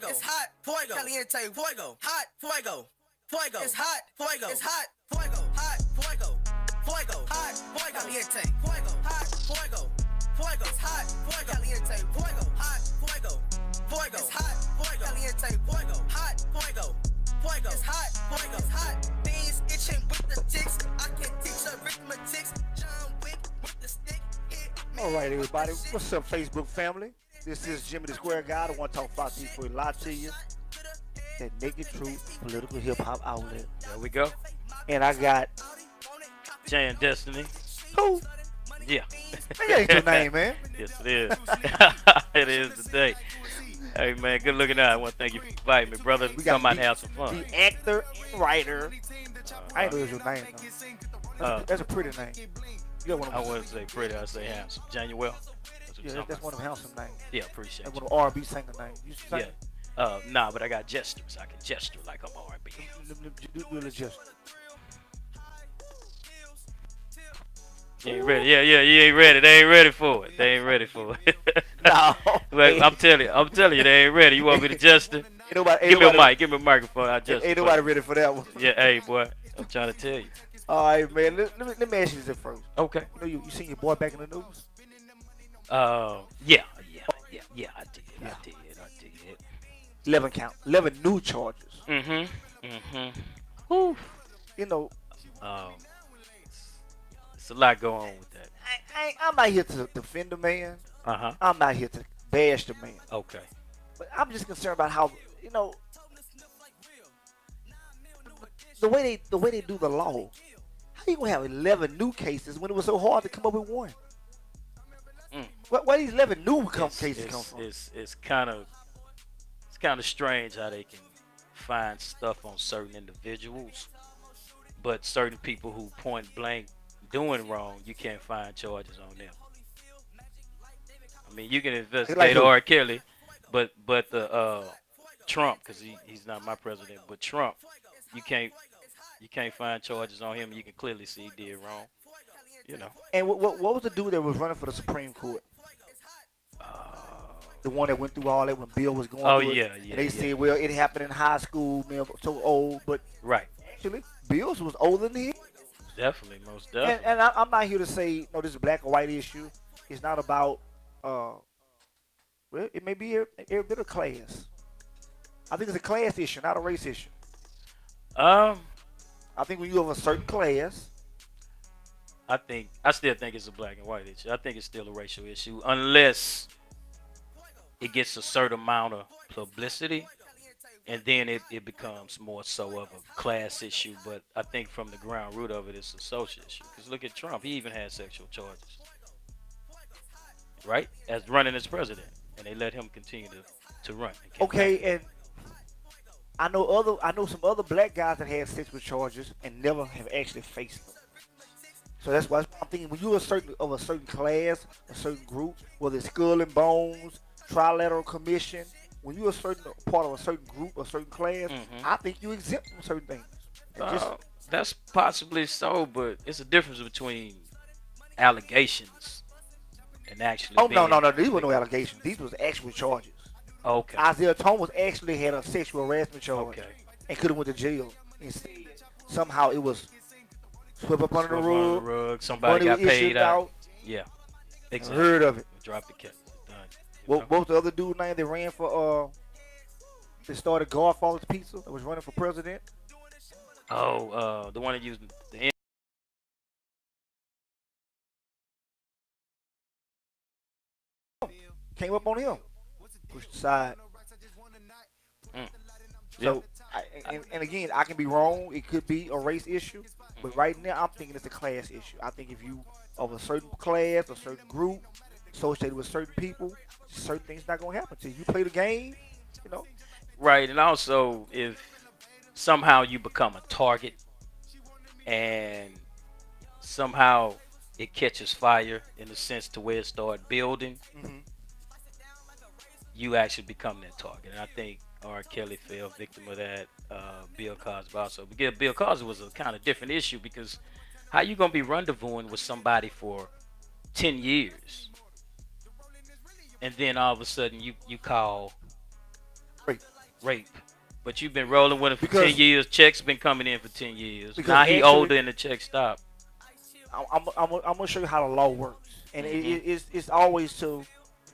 It's hot. Fuego. Caliente. Fuego. Hot. Fuego. Fuego. It's hot. Fuego. It's hot. Fuego. Hot. Fuego. Fuego. Hot. Fuego. Caliente. Fuego. Hot. Fuego. Fuego. It's hot. Fuego. Caliente. Fuego. Hot. Fuego. Fuego. It's hot. Fuego. Caliente. Fuego. Hot. Fuego. Fuego. It's hot. Fuego. It's hot. Beans itching with the ticks. I can teach arithmetics. John Wick with the stick. All right, everybody. What's up, Facebook family? This is Jimmy the Square Guy. I want to talk about people a lot to you. That naked truth political hip hop outlet. There we go. And I got Jay and Destiny. who? Yeah. That ain't your name, man. Yes, it is. It is today. Hey, man, good looking out. I want to thank you for inviting me, brother. We got Come out and have some fun. The actor and writer. I ain't know it was your name, though. That's a pretty name. You got one of I them. wouldn't say pretty, I say handsome. JANURELL. Yeah, that's one of them handsome names. Yeah, appreciate That's you. one of R&B singer names. You sing? Yeah. Nah, but I got gestures. I can gesture like I'm R&B. Do the gesture. You ain't ready. Yeah, you ain't ready. They ain't ready for it. They ain't ready for it. No. But I'm telling you, they ain't ready. You want me to gesture? Give me a mic. Give me a microphone. I just. Ain't nobody ready for that one. Yeah, hey, boy. I'm trying to tell you. All right, man. Let me ask you this first. Okay. You know, you seen your boy back in the news? Yeah, I did. 11 new charges. Whew. You know, it's a lot going on with that. I'm not here to defend the man. I'm not here to bash the man. Okay. But I'm just concerned about how, you know, the way they do the law. How you gonna have 11 new cases when it was so hard to come up with one? Where these 11 new cases come from? It's kind of strange how they can find stuff on certain individuals, but certain people who point blank doing wrong, you can't find charges on them. I mean, you can investigate R. Kelly, but the Trump, because he's not my president, but Trump, you can't find charges on him. You can clearly see he did wrong. You know. And what was the dude that was running for the Supreme Court? The one that went through all that when Bill was going through it. And they said, well, it happened in high school, man, so old. But actually, Bill's was older than him. Definitely, most definitely. And I'm not here to say, no, this is a black or white issue. It's not about, well, it may be a bit of class. I think it's a class issue, not a race issue. I think when you have a certain class. I still think it's a black and white issue. I think it's still a racial issue unless it gets a certain amount of publicity, and then it becomes more so of a class issue. But I think from the ground root of it, it's a social issue. Because look at Trump; he even had sexual charges, right, as running as president, and they let him continue to run. Okay, and I know some other black guys that had sexual charges and never have actually faced them. So that's why I'm thinking when you're a certain class, a certain group, whether it's Skull and Bones, Trilateral Commission, when you're a certain part of a certain group, a certain class, I think you exempt from certain things. That's possibly so, but it's a difference between allegations and actually. Oh no! These were no allegations. These was actual charges. Okay. Isaiah Thomas actually had a sexual harassment charge. Okay. And could have went to jail. Instead, somehow it was swept up under the rug. Somebody got paid out. Yeah. Exactly. Heard of it. Drop the case. What was the other dude name that ran for they started Godfather's Pizza that was running for president? Oh, the one that used the came up on him. Pushed aside. So and again, I can be wrong. It could be a race issue, but right now I'm thinking it's a class issue. I think if you of a certain class, a certain group, associated with certain people, certain things not gonna happen to you. You play the game, you know. Right, and also if somehow you become a target and somehow it catches fire in the sense to where it start building, you actually become that target. And I think R. Kelly fell victim of that. Bill Cosby also. Because Bill Cosby was a kind of different issue because how you gonna be rendezvousing with somebody for 10 years and then all of a sudden you call rape. But you've been rolling with him for Because- 10 years. Checks been coming in for 10 years. Because Now he actually- older and the check stopped. I'm gonna show you how the law works, and it's always to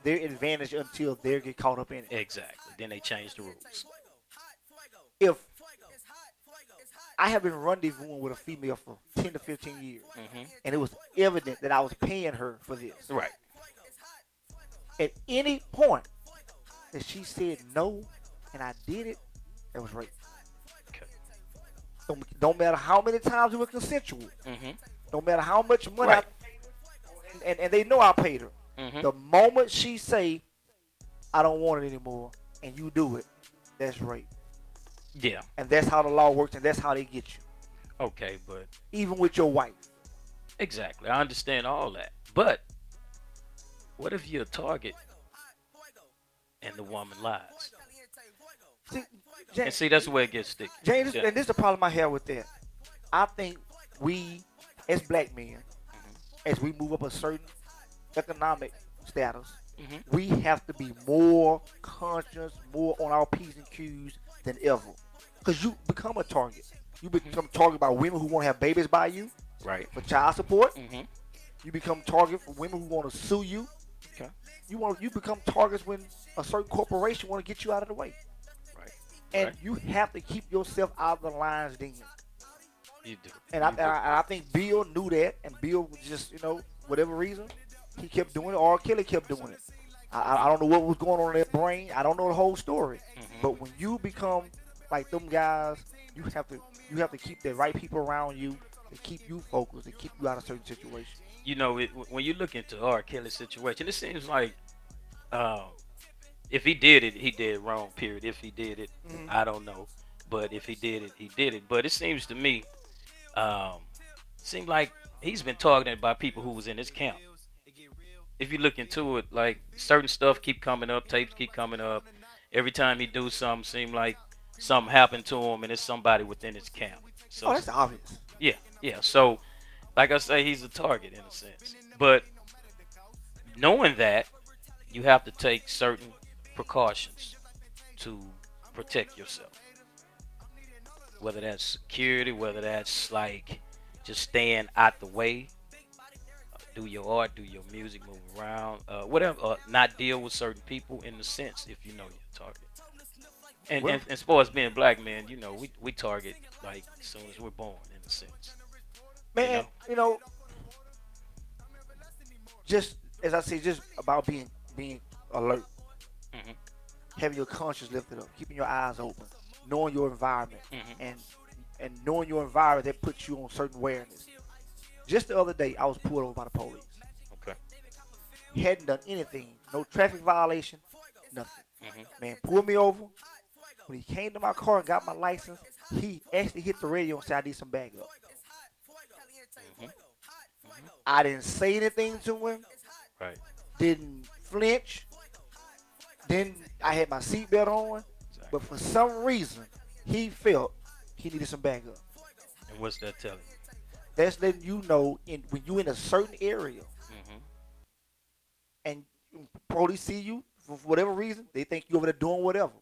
their advantage until they get caught up in it. Exactly. Then they change the rules. If I have been rendezvousing with a female for 10 to 15 years, and it was evident that I was paying her for this, Right. at any point that she said no and I did it, that was rape. Okay. Don't matter how many times it was consensual. Don't matter how much money Right. and they know I paid her. Mm-hmm. The moment she say, I don't want it anymore, and you do it, that's rape. Yeah. And that's how the law works, and that's how they get you. Okay, but Even with your wife. exactly. I understand all that. But what if you're a target and the woman lies? See, And see, that's where it gets sticky. James, Yeah. and this is the problem I have with that. I think we, as black men, as we move up a certain economic status, we have to be more conscious, more on our P's and Q's than ever. Because you become a target. You become target by women who want to have babies by you Right. for child support. Mm-hmm. You become target for women who want to sue you. Okay. You become targets when a certain corporation want to get you out of the way. Right. And Right. you have to keep yourself out of the lines then. You do. And You do. I think Bill knew that, and Bill was just, whatever reason, he kept doing it, or Kelly kept doing it. I don't know what was going on in their brain. I don't know the whole story. But when you become like them guys, you have to keep the right people around you to keep you focused, to keep you out of certain situations. You know, when you look into R. Kelly's situation, it seems like if he did it, he did it wrong, period. If he did it, I don't know. But if he did it, he did it. But it seems to me, seemed like he's been targeted by people who was in his camp. If you look into it, like certain stuff keep coming up, tapes keep coming up. Every time he do something, seem like something happened to him, and it's somebody within his camp. So That's obvious. yeah. So, like I say, he's a target in a sense. But knowing that, you have to take certain precautions to protect yourself. Whether that's security, whether that's like just staying out the way, do your art, do your music, move around, whatever. Not deal with certain people in the sense if you know you're a target. And as far as being black men, we target like as soon as we're born in a sense. Man, just as I say, just about being alert, having your conscience lifted up, keeping your eyes open, knowing your environment, and knowing your environment that puts you on certain awareness. Just the other day, I was pulled over by the police. Okay. Hadn't done anything, no traffic violation, nothing. Man pulled me over. When he came to my car and got my license, he actually hit the radio and said, I need some backup. I didn't say anything to him. Right. Didn't flinch. I had my seatbelt on. Exactly. But for some reason, he felt he needed some backup. And what's that telling you? That's letting you know when you're in a certain area and police see you for whatever reason, they think you're over there doing whatever.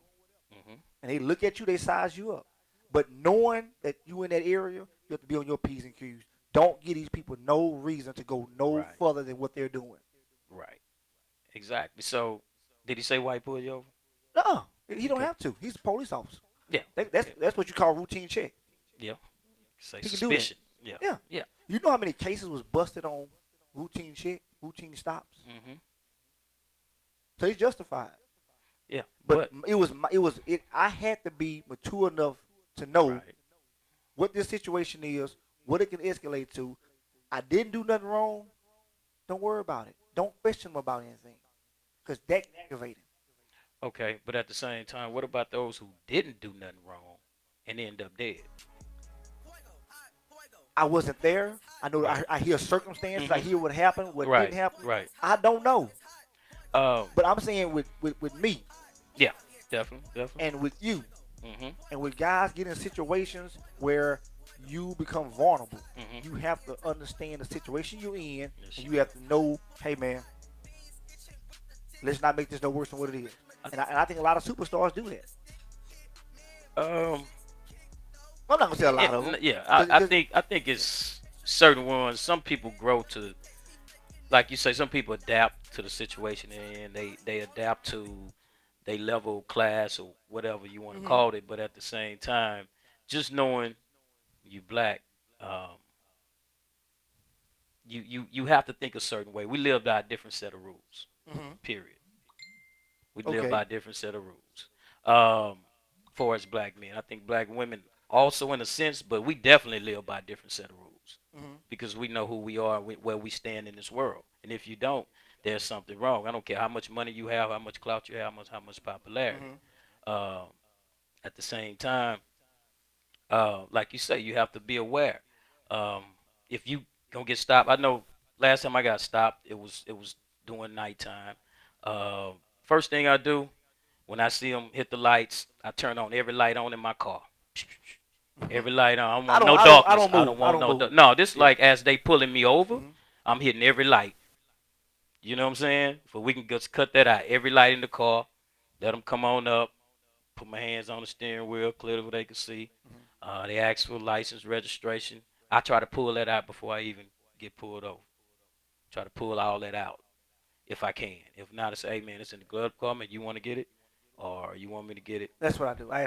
And they look at you, they size you up. But knowing that you in that area, you have to be on your P's and Q's. Don't give these people no reason to go no further than what they're doing. Right. Exactly. So, did he say why he pulled you over? No, he don't have to. He's a police officer. Yeah. That's what you call routine check. Yeah. Say He can do that. suspicion. Yeah. Yeah. You know how many cases was busted on routine check, routine stops? So he's justified. Yeah. But I had to be mature enough to know what this situation is, what it can escalate to. I didn't do nothing wrong. Don't worry about it. Don't question him about anything, because that aggravated him. Okay, but at the same time, what about those who didn't do nothing wrong and end up dead? I wasn't there. I know. I hear circumstances. I hear what happened, what didn't happen. Right. I don't know. But I'm saying with me. Yeah, definitely. And with you. And with guys get in situations where you become vulnerable, you have to understand the situation you're in, and you have to know, hey man, let's not make this no worse than what it is. And I think a lot of superstars do that. Um, I'm not gonna say a lot of them. yeah, 'Cause- I 'cause- think it's certain ones. Some people grow to, like you say, some people adapt to the situation and they adapt to they level class or whatever you want to call it. But at the same time, just knowing you black, um, you have to think a certain way. We live by a different set of rules. Period. We live Okay. by a different set of rules. Um, for as black men, I think black women also in a sense, but we definitely live by a different set of rules because we know who we are, where we stand in this world. And if you don't, there's something wrong. I don't care how much money you have, how much clout you have, how much popularity. Uh, at the same time, like you say, you have to be aware. Um, if you gonna get stopped, I know last time I got stopped, it was during nighttime. First thing I do when I see them hit the lights, I turn on every light on in my car. Every light on. I don't want no darkness. I don't move. I don't want no. No, this like as they pulling me over, I'm hitting every light. You know what I'm saying? So we can just cut that out. Every light in the car, let them come on up. Put my hands on the steering wheel, clear where they can see. They ask for license, registration. I try to pull that out before I even get pulled over. Try to pull all that out if I can. If not, I say, hey man, it's in the glove compartment. You want to get it, or you want me to get it? That's what I do. I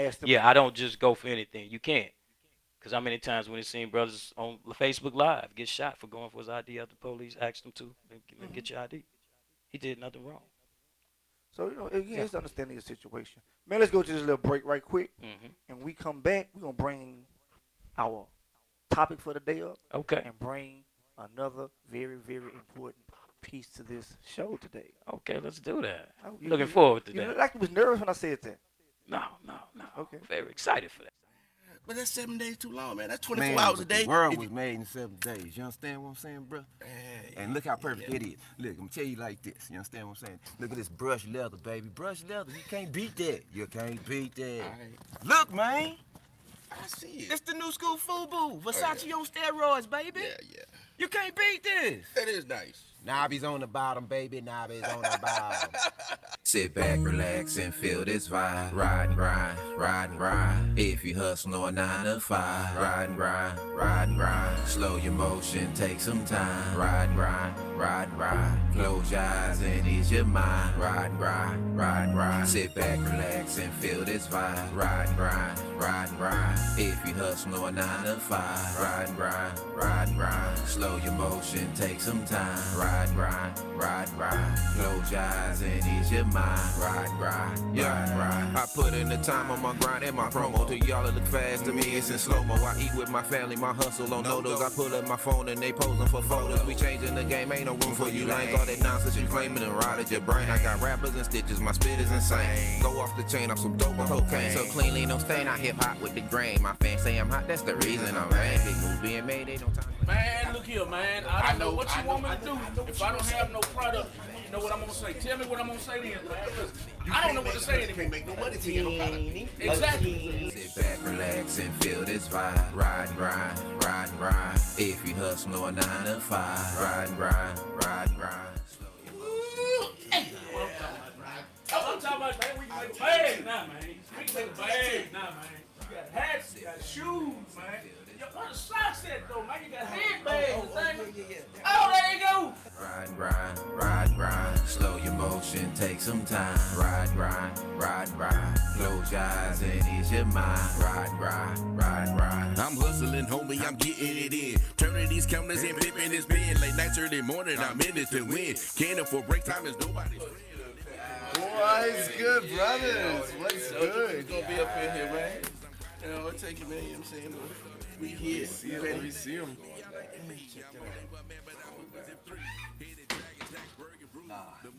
ask them. Yeah, I don't just go for anything. You can't. Because how many times when you seen brothers on Facebook Live get shot for going for his ID after the police asked him to and get your ID? He did nothing wrong. So again, it's understanding the situation. Man, let's go to this little break right quick, and we come back. We're gonna bring our topic for the day up, Okay. and bring another very, very important piece to this show today. Okay, let's do that. Oh, Looking forward to you that. look like you was nervous when I said that. No. Okay. Very excited for that. But that's 7 days too long, man. That's 24 Man, hours a but day. the world was made in 7 days. You understand what I'm saying, bro? And look how perfect it is. Look, I'm gonna tell you like this. You understand what I'm saying? Look at this brushed leather, baby. Brushed leather. You can't beat that. You can't beat that. Look, man. I see it. It's the new school FUBU. Versace on steroids, baby. Yeah. You can't beat this. That is nice. Knobbies on the bottom, baby. Knobbies on the bottom. Sit back, relax, and feel this vibe. Ride and grind, ride and grind. If you hustle on 9 to 5, ride and grind, ride and grind. Slow your motion, take some time. Ride and grind, ride and grind. Close your eyes and ease your mind. Ride and grind, ride and grind. Sit back, relax, and feel this vibe. Ride and grind, ride and grind. If you hustle on 9 to 5, ride and grind, ride and grind. Slow your motion, take some time. Ride and grind, ride and grind. Close your eyes and ease your mind. Ride and grind, ride and grind. I put in the time on my grind and my promo. To y'all it look fast, to me it's in slow-mo. I eat with my family, my hustle on no-dos. I pull up my phone and they posing for photos. We changing the game, ain't no room for you lanes. All that nonsense you claiming and ride at your brain. I got rappers and stitches, my spit is insane. Go off the chain, I'm some dope on cocaine. So cleanly, no stain, I hip hop with the grain. My fans say I'm hot, that's the reason I'm vain. Big move being made, they don't time. Man, look here, man. I don't know what you want me to do. If I don't have no product, you know what I'm gonna say. Tell me what I'm gonna say then, man. 'Cause I don't know what to say anymore. Can't make no money till you got no product. Exactly. Sit back, relax, and feel this vibe. Ride and grind, ride and grind. If you hustle on 9 to 5, ride and grind, ride and grind. I'm talking about, man, we can make bags now, man. We can make bags now, man. You got hats, you got shoes, man. What a socks at though, man? You got handbags and things. Oh, there you go. Ride and grind, ride and grind. Slow your motion, take some time. Ride and grind, ride and grind. Close your eyes and ease your mind. Ride and grind, ride and grind. I'm hustling, homie, I'm getting it in. Turning these counters and flipping this bin. Late nights, early morning, I'm in it to win. Can't afford break time, is nobody's friend. What's good, brothers? What's good? It's gonna be up in here, man. You know, it'll take you, man. You know what I'm saying? We here. We see him.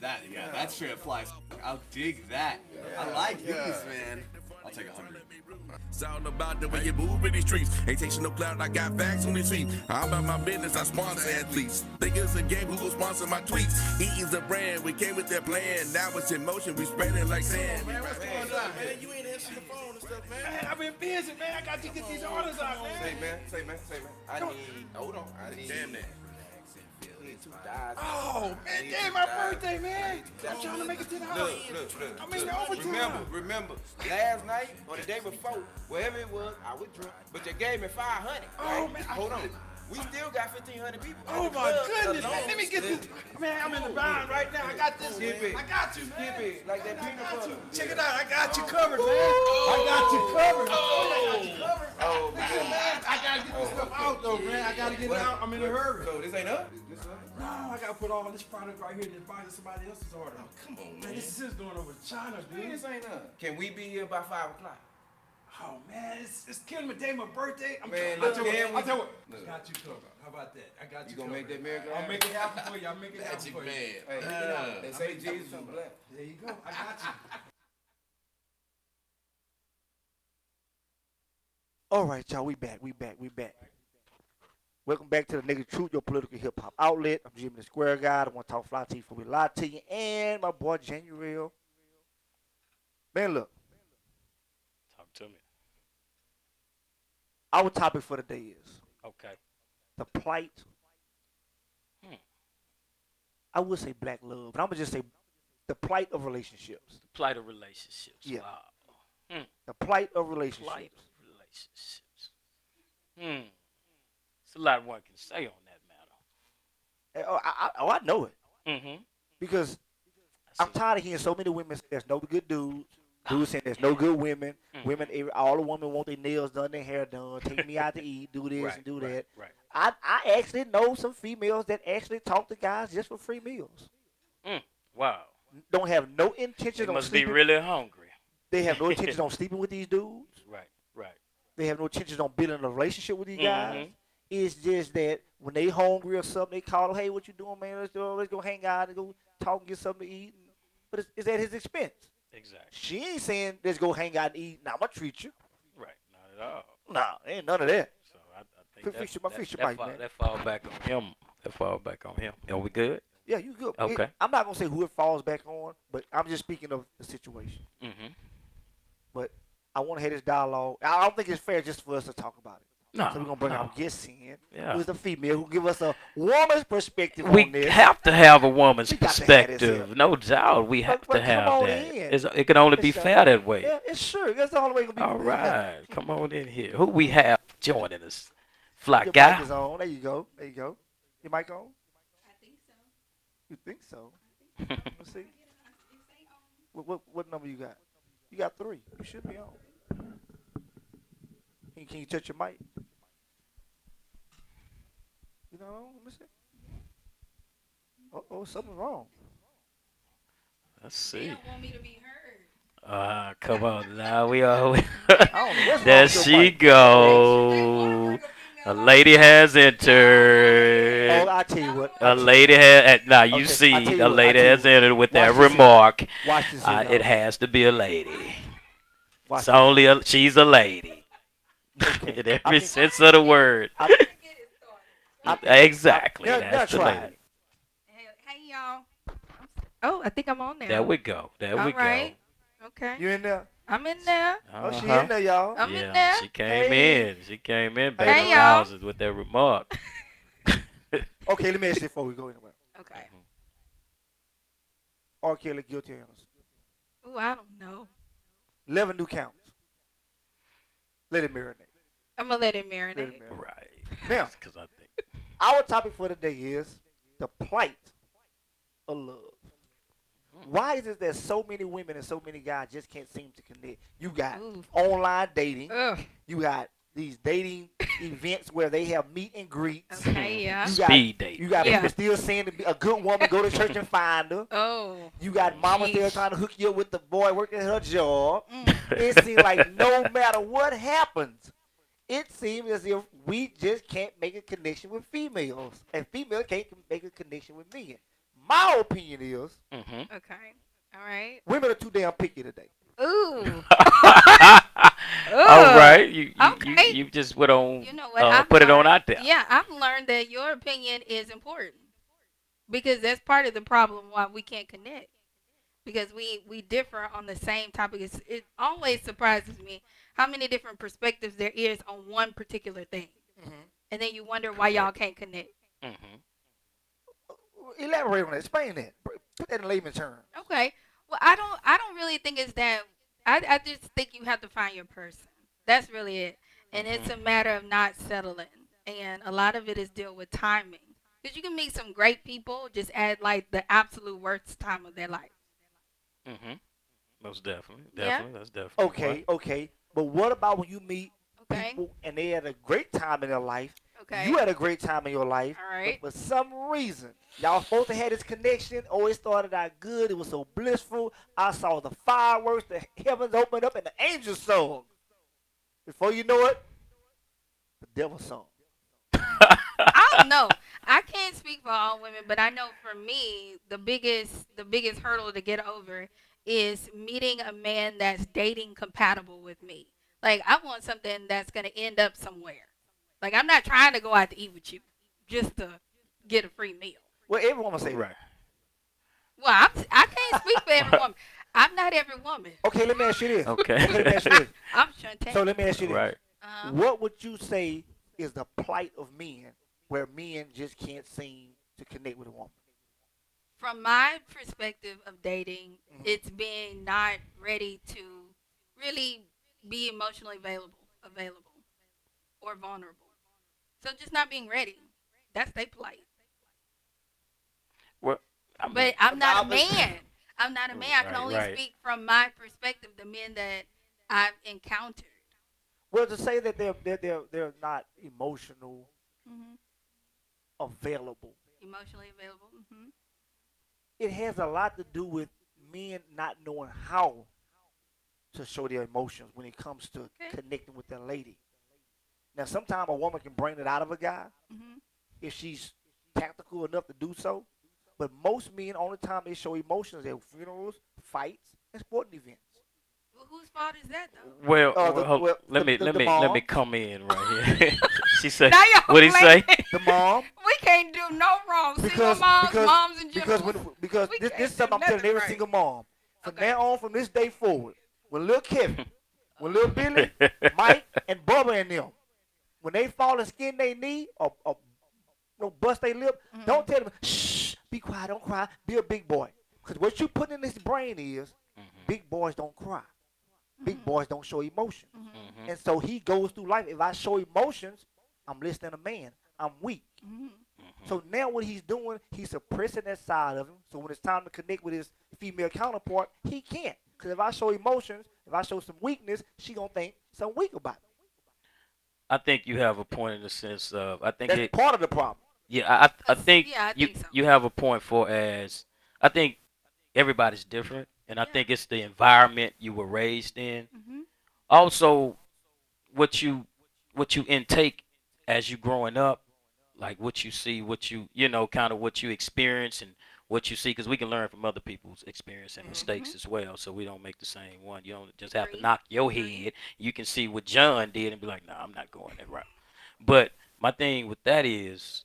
That straight flies. I'll dig that. I like these, man. I'll take 100. It's all about the way you move in these streets. Ain't chasing no cloud, I got facts on these feet. I'm about my business, I sponsor athletes. Think it's a game, who will sponsor my tweets? Eating's a brand, we came with that plan. Now it's in motion, we spread it like sand. Man, what's going on, man? You ain't answering the phone and stuff, man. Man, I've been busy, man. I got to get these orders out, man. Say, man. I need. Hold on. I need. Damn that. Oh, man, damn, my birthday, man. I'm trying to make it to the house. Look. I'm in the overtime. Remember, last night or the day before, wherever it was, I was drunk. But you gave me 500. Oh, right? man. Hold on. We still got 1,500 people. Oh, my goodness, man. Let me get this. Man, I'm in the bind right now. I got this, Skip man. it. I got you, man. Skip it. Like that peanut butter. Check it out. I got you covered, man. I got you covered. Oh, Man, I got to get this stuff out, though, man. I got to get it out. I'm in a hurry. So this ain't us? No, I got to put all this product right here in this box of somebody else's order. Come on, man. This is going over to China, dude. This ain't us. Can we be here by 5 o'clock? Oh, man. It's killing my day, my birthday. Man, I'll look, tell you man, what. I Look. got you covered. How about that? I got you You gonna covered. make that miracle I'll happen? make it happen for you. I'll make it happen for you. Hey, they say Jesus is black. There you go. I got you. All right, y'all, we back. Welcome back to the Nigga Truth, your political hip hop outlet. I'm Jimmy the Square Guy. I want to talk fly to you before we lie to you, and my boy JANURELL. Man, look, Talk to me. our topic for the day is Okay. the plight. I would say black love, but I'm gonna just say the plight of relationships. Plight of relationships. Yeah. Wow. The plight of relationships. Plight of relationships. It's a lot one can say on that matter. I know it Mm-hmm. because I'm tired of hearing so many women say there's no good dudes. Dudes saying there's no good women. Women, all the women want their nails done, their hair done. Take me out to eat, do this and do that. Right. I actually know some females that actually talk to guys just for free meals. Wow. Don't have no intention They on must be sleeping. really hungry. They have no intention on sleeping with these dudes. Right. They have no intention on building a relationship with these guys. Mhm. It's just that when they hungry or something, they call them, hey, what you doing, man? Let's go hang out and go talk and get something to eat. But it's at his expense. Exactly. She ain't saying let's go hang out and eat. Nah, I'm gonna treat you. Right. Not at all. Nah, ain't none of that. So I think Fix your mic, man. that fall back on him. Are we good? Yeah, you good. Okay. I'm not gonna say who it falls back on, but I'm just speaking of the situation. Mm-hmm. But I want to have this dialogue. I don't think it's fair just for us to talk about it. No. So we're gonna bring our guests in, Yeah. who's a female, who give us a woman's perspective We on this. have to have a woman's We got to have this perspective. here. No doubt. We have But to come have on that. in. It can only be It's, fair that way. Yeah, it's sure. That's the only way it's gonna be. All right. Come on in here. Who we have joining us? Fly Your guy. mic is on. There you go. Your mic on? I think so. You think so? Let's see. What number you got? You got 3. You should be on. Can you touch your mic? You know, let me see. Oh, something's wrong. Let's They see. don't want me to be heard. Come on now. We are. I don't know what's There wrong with your she mic. go. A lady has entered. Oh, I tell you what. A lady has. Now you Okay, I see, tell you a what, lady I tell has you what. entered with that Watch this here. remark. Watch this. Here, It has to be a lady. Watch It's this. only she's a lady. Okay. In I every think- sense of the word. Exactly. Now That's the try lady. it. Hey, y'all. Oh, I think I'm on now. There we go. There All we right. Okay. You in there? I'm in there. Oh, she Uh-huh. in there, y'all. I'm in Yeah, there. she came Hey. in. She came in Hey, baby y'all. houses with that remark. Okay, let me ask you before we go anywhere. Okay. R. Kelly guilty or innocent? Ooh, I don't know. 11 new counts. Let it marinate. I'm gonna let it Let marinate. it marinate. Right. Now, Because I think. our topic for today is the plight of love. Why is it that so many women and so many guys just can't seem to connect? You got Ooh. online dating. Ugh. You got these dating events where they have meet and greets. Okay, yeah. You got, Speed dating. You got Yeah. people still saying to be a good woman, go to church and find her. Oh. You got mama still Yeesh. trying to hook you up with the boy working her job. Mm. It seems like no matter what happens, it seems as if we just can't make a connection with females. And females can't make a connection with men. My opinion is Mm-hmm. Okay. All right. women are too damn picky today. Ooh. All right. Okay. You just went on. You know what? I've Put it on learned- out there. Yeah, I've learned that your opinion is important because that's part of the problem why we can't connect. Because we differ on the same topic. It always surprises me how many different perspectives there is on one particular thing, and then you wonder why y'all can't connect. Mm-hmm. Elaborate on that. Explain that. Put that in layman's terms. Okay. Well, I don't really think it's that. I just think you have to find your person. That's really it. And it's a matter of not settling. And a lot of it is dealt with timing. Because you can meet some great people just at like the absolute worst time of their life. Most definitely. Yeah. That's definitely. Okay, okay. But what about when you meet Okay. people and they had a great time in their life? Okay. You had a great time in your life. All right. But for some reason, y'all supposed to have this connection. Oh, it started out good. It was so blissful. I saw the fireworks, the heavens opened up, and the angels sung. Before you know it, the devil sung. I don't know. I can't speak for all women, but I know for me, the biggest hurdle to get over is meeting a man that's dating compatible with me. Like I want something that's gonna end up somewhere. Like I'm not trying to go out to eat with you just to get a free meal. Well, everyone will say Right. Well, I can't speak for every woman. I'm not every woman. Okay, let me ask you this. Okay. Let me ask you this. I'm Shunte. So let me ask you this. Right. What would you say is the plight of men where men just can't seem to connect with a woman? From my perspective of dating, it's being not ready to really be emotionally available, or vulnerable. So just not being ready. That's their plight. Well, But I'm not a man. I'm not a man. I can Right, only right. speak from my perspective, the men that I've encountered. Well, to say that they're not emotional available, Emotionally available. it has a lot to do with men not knowing how to show their emotions when it comes to connecting with their lady. Now, sometimes a woman can bring it out of a guy if she's tactical enough to do so. But most men, only time they show emotions at funerals, fights, and sporting events. Well, whose fault is that, though? Well, let me come in right here. She said, Now y'all what did he say? The mom. We can't do no wrong. Single moms, moms in general. Because We this can't is something I'm do telling nothing every right. single mom. From Okay. now on, from this day forward, when little Kevin, when little Billy, Mike, and Bubba and them, when they fall and skin their knee or bust their lip, don't tell them, shh, be quiet, don't cry, be a big boy. Because what you put in his brain is, big boys don't cry. Big boys don't show emotion. And so he goes through life. If I show emotions, I'm less than a man. I'm weak. So now what he's doing, he's suppressing that side of him. So when it's time to connect with his female counterpart, he can't. Because if I show emotions, if I show some weakness, she going to think something weak about it. I think you have a point in the sense of That's part of the problem. Yeah, I think I think so. you have a point for as I think everybody's different, and I think it's the environment you were raised in. Also, what you intake as you growing up, like what you see, what you kind of what you experience and what you see, because we can learn from other people's experience and mistakes as well, so we don't make the same one. You don't just have to knock your head. You can see what John did and be like, nah, I'm not going that route. But my thing with that is,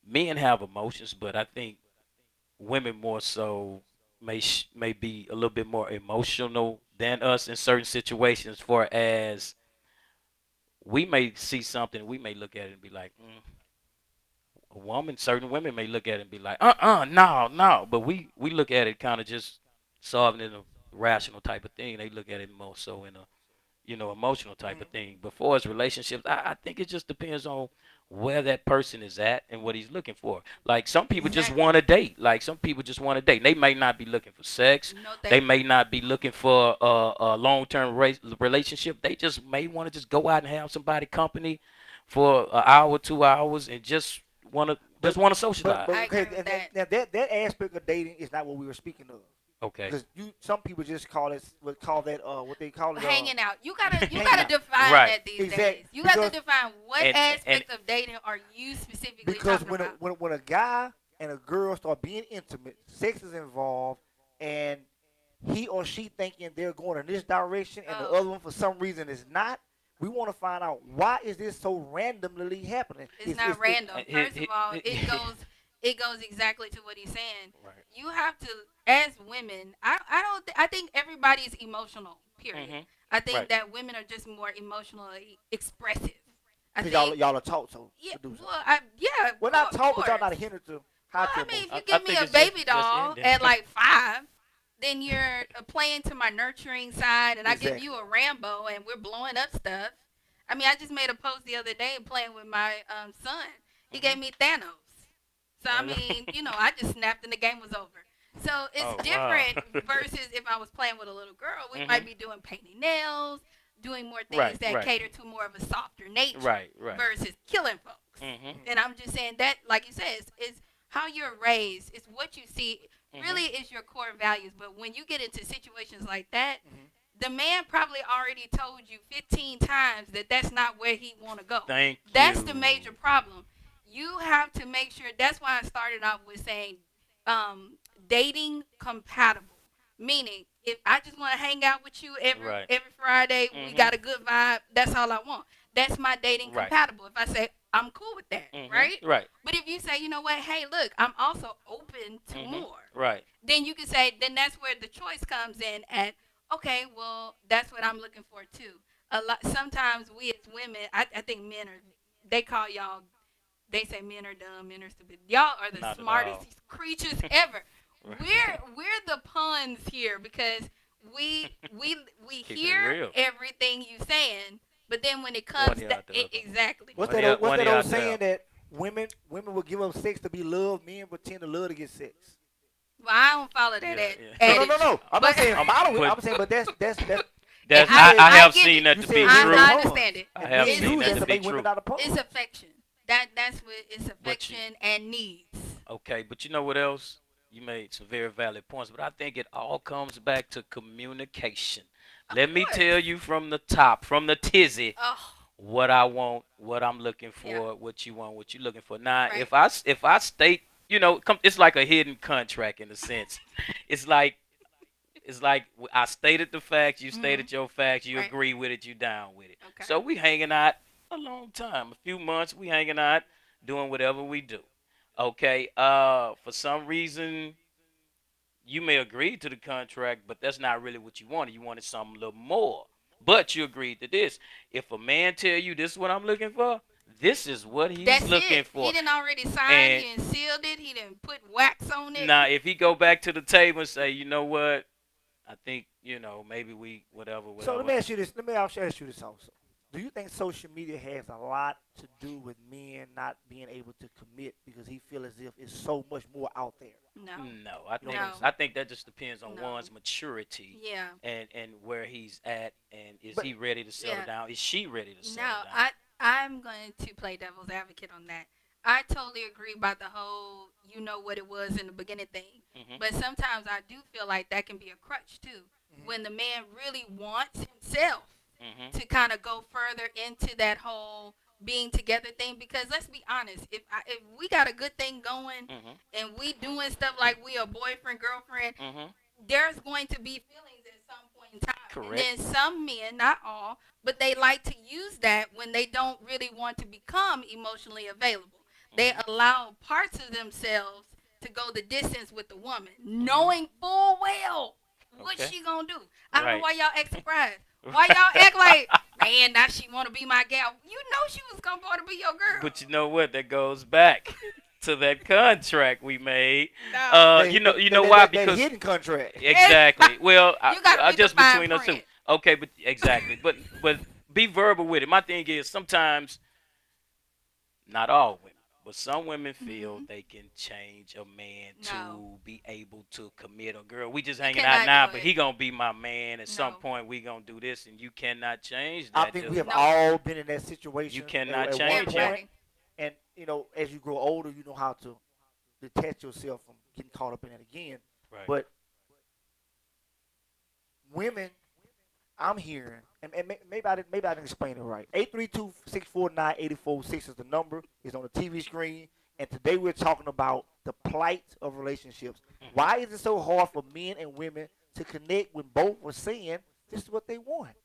men have emotions, but I think women more so may be a little bit more emotional than us in certain situations. For as we may see something, we may look at it and be like, certain women may look at it and be like, no. But we look at it kind of just solving in a rational type of thing. They look at it more so in a emotional type of thing. But for as relationships, I think it just depends on where that person is at and what he's looking for. Like some people just want to date. They may not be looking for sex. They may not be looking for a long-term relationship. They just may want to just go out and have somebody company for an hour, 2 hours, and just want to socialize. But okay, and that aspect of dating is not what we were speaking of. Okay. Because some people just call it what they call it hanging out. You gotta define Right. that these days. You have to define what aspect of dating are you specifically talking about. Because when a guy and a girl start being intimate, sex is involved, and he or she thinking they're going in this direction and the other one for some reason is not. We want to find out why is this so randomly happening. It's not random. First of all, it goes exactly to what he's saying. Right. You have to, as women, I think everybody's emotional, period. I think that women are just more emotionally expressive. Because y'all are taught so. Yeah, to do so. well, We're not taught, but y'all not hindered to Hot I your mean, if emotions. you give me a baby doll ending. at like 5, then you're playing to my nurturing side, and I give Exactly. you a Rambo, and we're blowing up stuff. I mean, I just made a post the other day playing with my son. He gave me Thanos. So I mean, I just snapped and the game was over. So it's Oh, wow. different versus if I was playing with a little girl. We might be doing painting nails, doing more things Right, that right. cater to more of a softer nature Right, right. versus killing folks. And I'm just saying that, like you said, is how you're raised. It's what you see. Really is your core values. But when you get into situations like that, the man probably already told you 15 times that that's not where he want to go. Thank you. That's the major problem. You have to make sure. That's why I started off with saying dating compatible. Meaning, if I just want to hang out with you every Friday, we got a good vibe, that's all I want. That's my dating compatible. If I say, I'm cool with that, right? Right. But if you say, you know what, hey, look, I'm also open to more. Right. Then you can say, then that's where the choice comes in at, okay, well, that's what I'm looking for too. Sometimes we as women, I think men they call y'all, they say men are dumb, men are stupid. Y'all are the Not smartest creatures ever. We're the puns here because we hear everything you saying, but then when it comes to exactly. What's that old saying that women will give up sex to be loved, men pretend to love to get sex? Well, I don't follow that. No. I'm not saying follow it. I'm saying, but that's I have seen that to be true. I understand it. I have seen that to be true. It's affection. That's what it's affection and needs. Okay, but you know what else? You made some very valid points, but I think it all comes back to communication. Let me tell you from the top, from the tizzy, what I want, what I'm looking for, what you want, what you're looking for. Now, if I state, it's like a hidden contract in a sense. It's like I stated the facts, you stated your facts, you agree with it, you down with it. Okay. So we hanging out a long time, a few months, we hanging out, doing whatever we do. Okay, for some reason, you may agree to the contract, but that's not really what you wanted. You wanted something a little more. But you agreed to this. If a man tell you this is what I'm looking for, this is what he's looking for. He didn't already sign, he didn't sealed it, he didn't put wax on it. Now, if he go back to the table and say, you know what, I think, maybe we, whatever. So let me ask you this. Let me ask you this also. Do you think social media has a lot to do with men not being able to commit because he feels as if it's so much more out there? No, I think that just depends on one's maturity. Yeah. And where he's at, and is he ready to settle down? Is she ready to settle down? No, I'm going to play devil's advocate on that. I totally agree about the whole, what it was in the beginning thing. But sometimes I do feel like that can be a crutch too. When the man really wants himself to kind of go further into that whole being together thing, because let's be honest, if we got a good thing going and we doing stuff like we a boyfriend, girlfriend, there's going to be feelings at some point in time. Correct. And then some men, not all, but they like to use that when they don't really want to become emotionally available. They allow parts of themselves to go the distance with the woman, knowing full well what she gonna do. I don't know why y'all act surprised. Why y'all act like, man, now she want to be my gal? You know she was going to be your girl. But you know what? That goes back to that contract we made. No. You know why? Because that hidden contract. Exactly. Well, I just between us two. print. Okay, but exactly. but be verbal with it. My thing is sometimes, not all women, but some women feel they can change a man to be able to commit. A girl, we just hanging out now, but he gonna be my man. At some point, we gonna do this, and you cannot change that. I think we have all been in that situation. You cannot at change it. And as you grow older, you know how to detach yourself from getting caught up in it again. Right. But women, I'm hearing, and maybe I didn't explain it right. 832-649-8446 is the number. It's on the TV screen. And today we're talking about the plight of relationships. Why is it so hard for men and women to connect when both were saying this is what they want?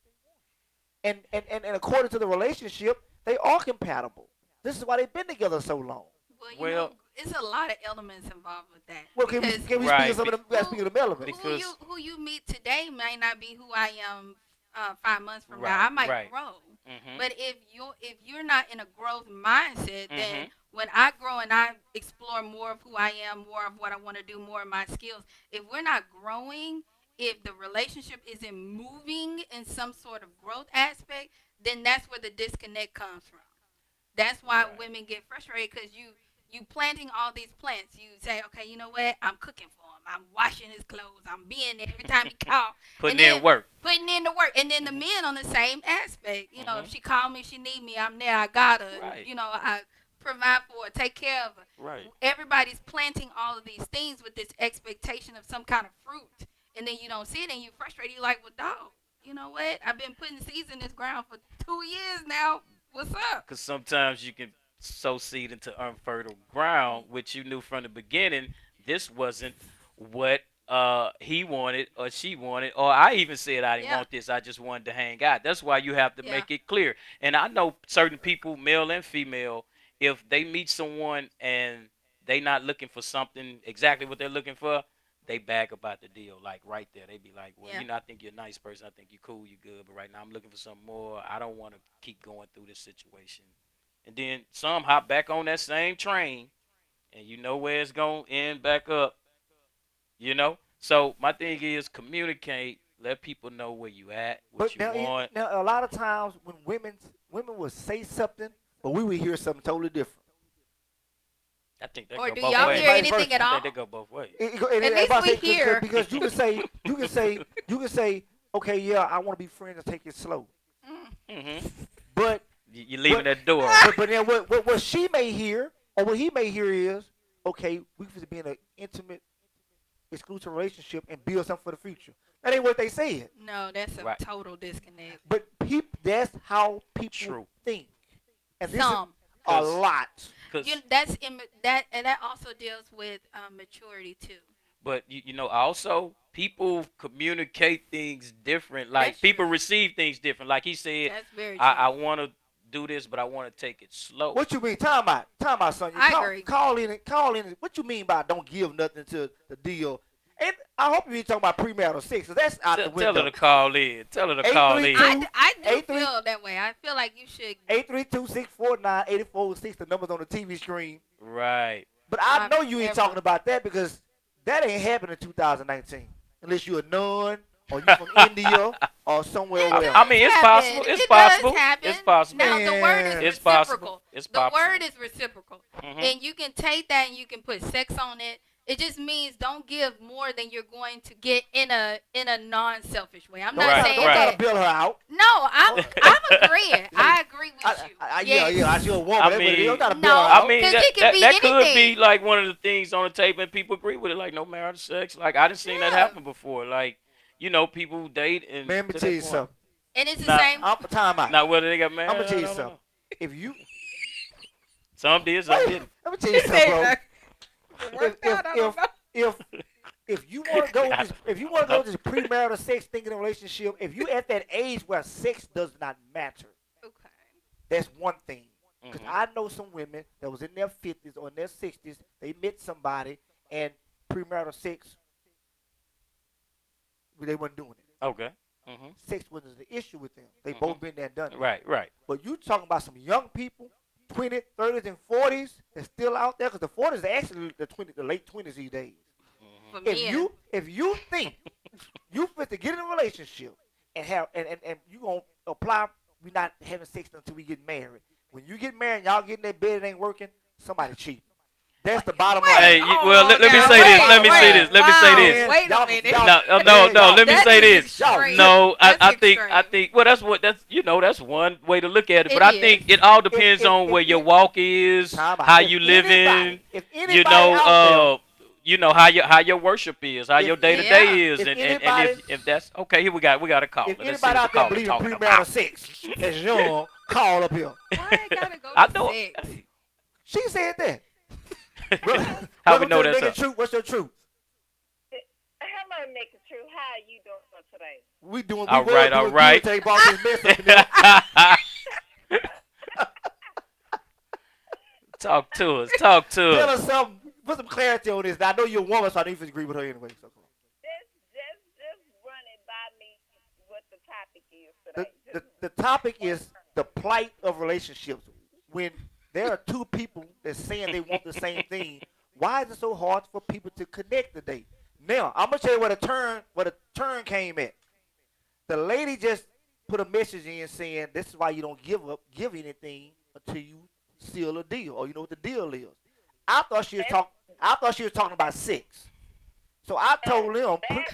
And according to the relationship, they are compatible. This is why they've been together so long. Well, it's a lot of elements involved with that. Well, can we speak of some of them? Speak of them elements. Who you meet today may not be who I am 5 months from now. I might grow. But if you're not in a growth mindset, then when I grow and I explore explore more of who I am, more of what I want to do, more of my skills. If we're not growing, if the relationship isn't moving in some sort of growth aspect, then that's where the disconnect comes from. That's why women get frustrated because you planting all these plants. You say, okay, you know what? I'm cooking for him. I'm washing his clothes. I'm being there every time he call. Putting in work. Putting in the work. And then the men on the same aspect. You know, if she call me, she need me, I'm there. I got her. Right. You know, I provide for her, take care of her. Right. Everybody's planting all of these things with this expectation of some kind of fruit. And then you don't see it and you're frustrated. You're like, well, dog, you know what? I've been putting seeds in this ground for 2 years now. What's up? Because sometimes you can sow seed into unfertile ground, which you knew from the beginning this wasn't what he wanted or she wanted, or I even said I didn't want this. I just wanted to hang out. That's why you have to make it clear. And I know certain people, male and female, if they meet someone and they not looking for something exactly what they're looking for, they bag about the deal, like right there. They be like, well, you know, I think you're a nice person. I think you're cool, you're good. But right now I'm looking for something more. I don't want to keep going through this situation. And then some hop back on that same train, and you know where it's going to end back up, you know? So my thing is communicate, let people know where you at, what you want. Now, a lot of times when women will say something, but we would hear something totally different. I think they or go do both y'all ways. hear anything at all? I think they go both ways. At least we hear. Because you can say, okay, yeah, I want to be friends and take it slow. Mm-hmm. But you're leaving that door. But then what she may hear or what he may hear is, okay, we could be in an intimate, exclusive relationship and build something for the future. That ain't what they said. No, that's a total disconnect. But that's how people think. And this is a lot. That also deals with maturity too. But you know, also people communicate things different. Like people receive things different. Like he said, that's very true. I want to do this, but I want to take it slow. What you mean? Time out, son. I agree. Call in. What you mean by don't give nothing to the deal? And I hope you ain't talking about premarital sex. So that's out the window. Tell her to call in. Tell her to call in. I do feel that way. I feel like you should. 832-649-8406. The numbers on the TV screen. Right. But I know you ain't talking about that because that ain't happening in 2019 unless you're a nun or you from India or somewhere else. I mean, it's possible. It's possible. It's possible. Now the word is it's reciprocal. It's the possible. word is reciprocal, and you can take that and you can put sex on it. It just means don't give more than you're going to get in a non-selfish way. I'm not saying don't try to bill her out. No, I'm agreeing. I agree with you. Yeah, I see a woman. I mean, that could be like one of the things on the table, and people agree with it. Like no marital sex. Like I done seen that happen before. Like you know, people date and. Man, let me tell you something. And it's the same. Time out. Now whether they got married. I'm gonna tell you something. If you. Some did, some didn't. Let me tell you something, bro. If you want to go this premarital sex thing in a relationship, if you at that age where sex does not matter, that's one thing. Because I know some women that was in their 50s or in their 60s, they met somebody and premarital sex, they weren't doing it. Okay. Sex wasn't the issue with them. They both been there and done it. Right. But you talking about some young people, 20s, 30s, and 40s that's still out there, because the 40s are actually the late 20s these days. If you think you fit to get in a relationship and you gonna apply, we not having sex until we get married. When you get married, y'all get in that bed, it ain't working. Somebody cheating. That's the bottom line. Hey, well, let me say this. Let me say this. Wait a minute. No. Let me say this. No, I think. Well, that's one way to look at it. But I think it all depends on where your walk is, how you living. You know how your worship is, how your day to day is, and if that's okay, here we got a call. If anybody out there believe in premarital sex, that's young, call up here. Why I gotta go I to know. sex? She said that. How we know that's truth? What's your truth? Hello, Naked Truth. How are you doing today? We doing. All right. Take off this mess up in Talk to us. Tell us something. Put some clarity on this. Now, I know you're a woman, so I need to agree with her anyway. So cool. Just run it by me what the topic is today. The topic is the plight of relationships. When there are two people that's saying they want the same thing, Why is it so hard for people to connect today? Now, I'm gonna tell you what a turn came at. The lady just put a message in saying this is why you don't give anything until you seal a deal or you know what the deal is. I thought she was talking. I thought she was talking about sex. So I told him. That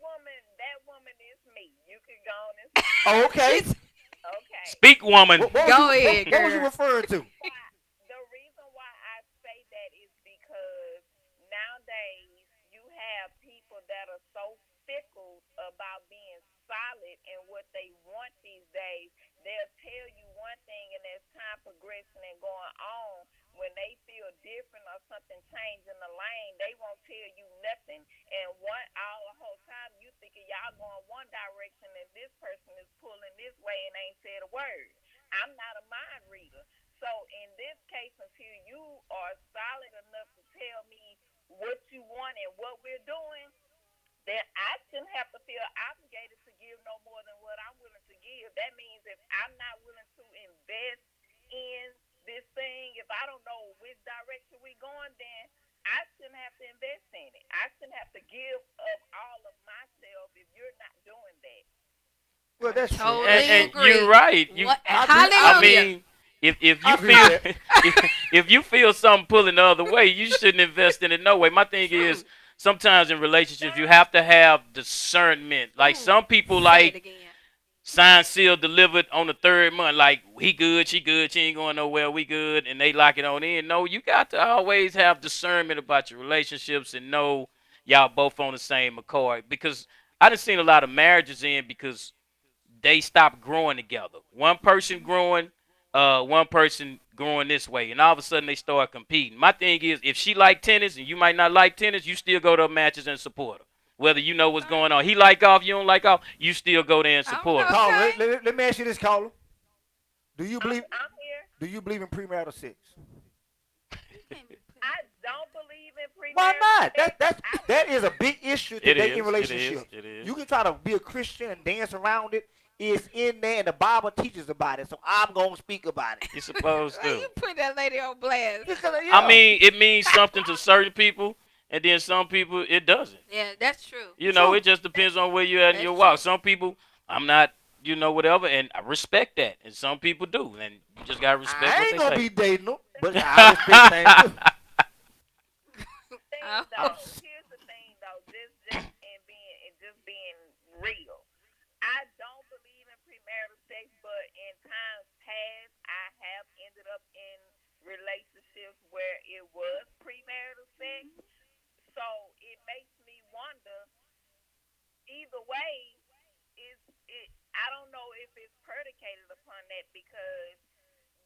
woman is me. You can go on and. Okay. Okay. Speak, woman. Go ahead, What was you girl. referring to? The reason why I say that is because nowadays you have people that are so fickle about being solid and what they want these days. They'll tell you one thing, and as time progressing and going on, when they feel different or something change in the lane, they won't tell you nothing. And all the whole time you thinking y'all going one direction, and this person is pulling this way and ain't said a word. I'm not a mind reader. So in this case, until you are solid enough to tell me what you want and what we're doing, then I shouldn't have to feel obligated to give no more than what I'm willing to give. That means if I'm not willing to invest in this thing, if I don't know which direction we're going, then I shouldn't have to invest in it. I shouldn't have to give up all of myself if you're not doing that. Well, that's Totally And agree. you're right. I mean, if you feel if you feel something pulling the other way, you shouldn't invest in it no way. My thing is sometimes in relationships you have to have discernment. Like some people like signed, sealed, delivered on the third month. Like he good, she ain't going nowhere. We good, and they lock it on in. No, you got to always have discernment about your relationships and know y'all both on the same accord. Because I done seen a lot of marriages in because they stop growing together. One person growing this way, and all of a sudden they start competing. My thing is, if she like tennis and you might not like tennis, you still go to matches and support her. Whether you know what's going on. He like golf, you don't like golf, you still go there and support her. Caller, let me ask you this, caller. Do you believe I'm here. Do you believe in premarital sex? I don't believe in premarital Why sex. not? That is a big issue today in relationships. It is. You can try to be a Christian and dance around it. It's in there, and the Bible teaches about it. So I'm gonna speak about it. You're supposed Why to. you put that lady on blast? I mean, it means something to certain people, and then some people it doesn't. Yeah, that's true. You know, it just depends on where you're at in your walk. Some people, I'm not, whatever, and I respect that, and some people do, and you just gotta respect what they say. I ain't gonna be dating them, but I respect things too. Here's the thing, though, just being real. I don't believe in premarital sex, but in times past, I have ended up in relationships where it was premarital sex. So it makes me wonder. Either way, I don't know if it's predicated upon that because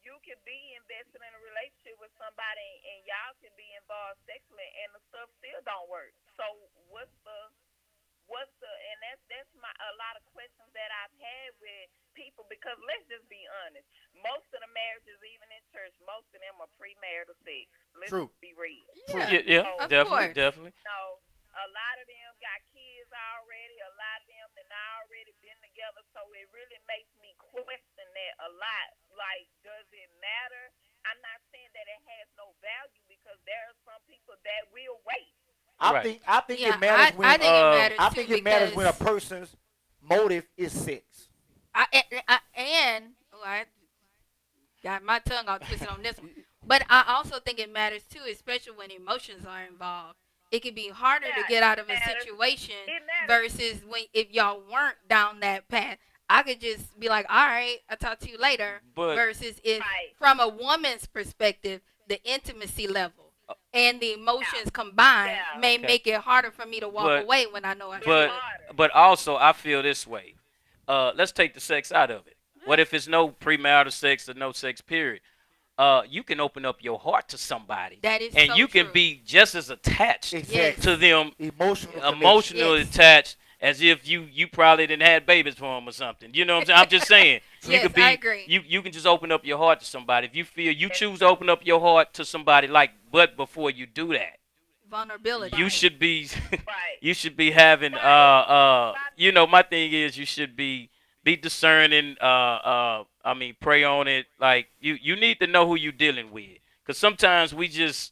you could be invested in a relationship with somebody and y'all can be involved sexually and the stuff still don't work. So what's the and that's a lot of questions that I've had with people because let's just be honest. Most of the marriages, even in church, most of them are premarital sex. Let's be real. Yeah, definitely. So a lot of them got kids already. A lot of them have already been together. So it really makes me question that a lot. Like, does it matter? I'm not saying that it has no value because there are some people that will wait. I think it matters when I think it matters when a person's motive is sex. I got my tongue all twisted on this one, but I also think it matters too, especially when emotions are involved. It can be harder to get out of a situation versus if y'all weren't down that path. I could just be like, all right, I'll talk to you later. Versus if, from a woman's perspective, the intimacy level and the emotions combined may make it harder for me to walk away when I know I should. But also, I feel this way. Let's take the sex out of it. What if it's no premarital sex or no sex period? You can open up your heart to somebody. That is and so you can true. be just as attached to them, emotionally attached, as if you probably didn't have babies for them or something. You know what I'm saying? I'm just saying. You could be, I agree. You can just open up your heart to somebody. If you feel you choose to open up your heart to somebody, but before you do that, vulnerability. you should be you should be having my thing is you should be discerning. I mean, pray on it. Like you need to know who you're dealing with, because sometimes we just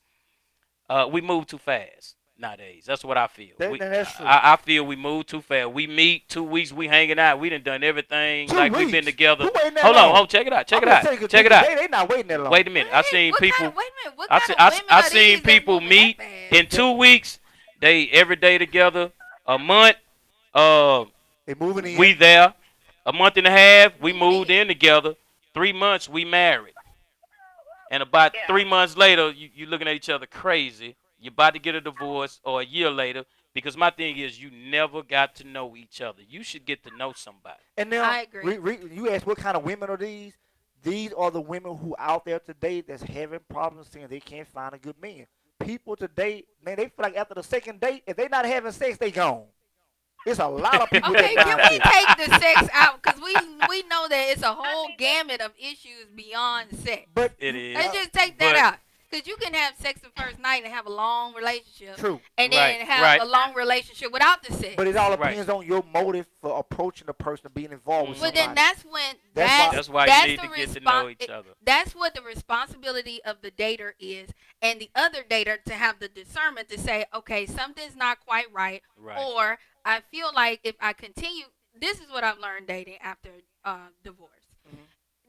We move too fast nowadays. That's what I feel. That's true. I feel we move too fast. We meet 2 weeks, we hanging out. We done everything 2 like weeks? we've been together. Who waiting that Hold long? on, check it out. Check I'm it out. just saying, Check it out. They not waiting that long. Wait a minute. I seen What people. kind of, wait a minute. What I kind see, of I, women I are seen these that's people moving meet that fast? in 2 weeks. They every day together. A month. They moving in. We there. A month and a half. We moved in together. 3 months. We married. And about 3 months later, you looking at each other crazy. You're about to get a divorce, or a year later. Because my thing is, you never got to know each other. You should get to know somebody. And now, I agree. You ask what kind of women are these? These are the women who out there today that's having problems saying they can't find a good man. People today, man, they feel like after the second date, if they not having sex, they gone. It's a lot of people. Okay, that can down we there. take the sex out? Because we know that it's a whole gamut of issues beyond sex. But It is. Let's just take that But- out. Because you can have sex the first night and have a long relationship. True. And then Right, have right. a long relationship without the sex. But it all Right. depends on your motive for approaching the person, being involved with Well, somebody. then that's when That's why you need to get to know each other. That's what the responsibility of the dater is, and the other dater to have the discernment to say, okay, something's not quite right, Right. or I feel like if I continue, this is what I've learned dating after divorce.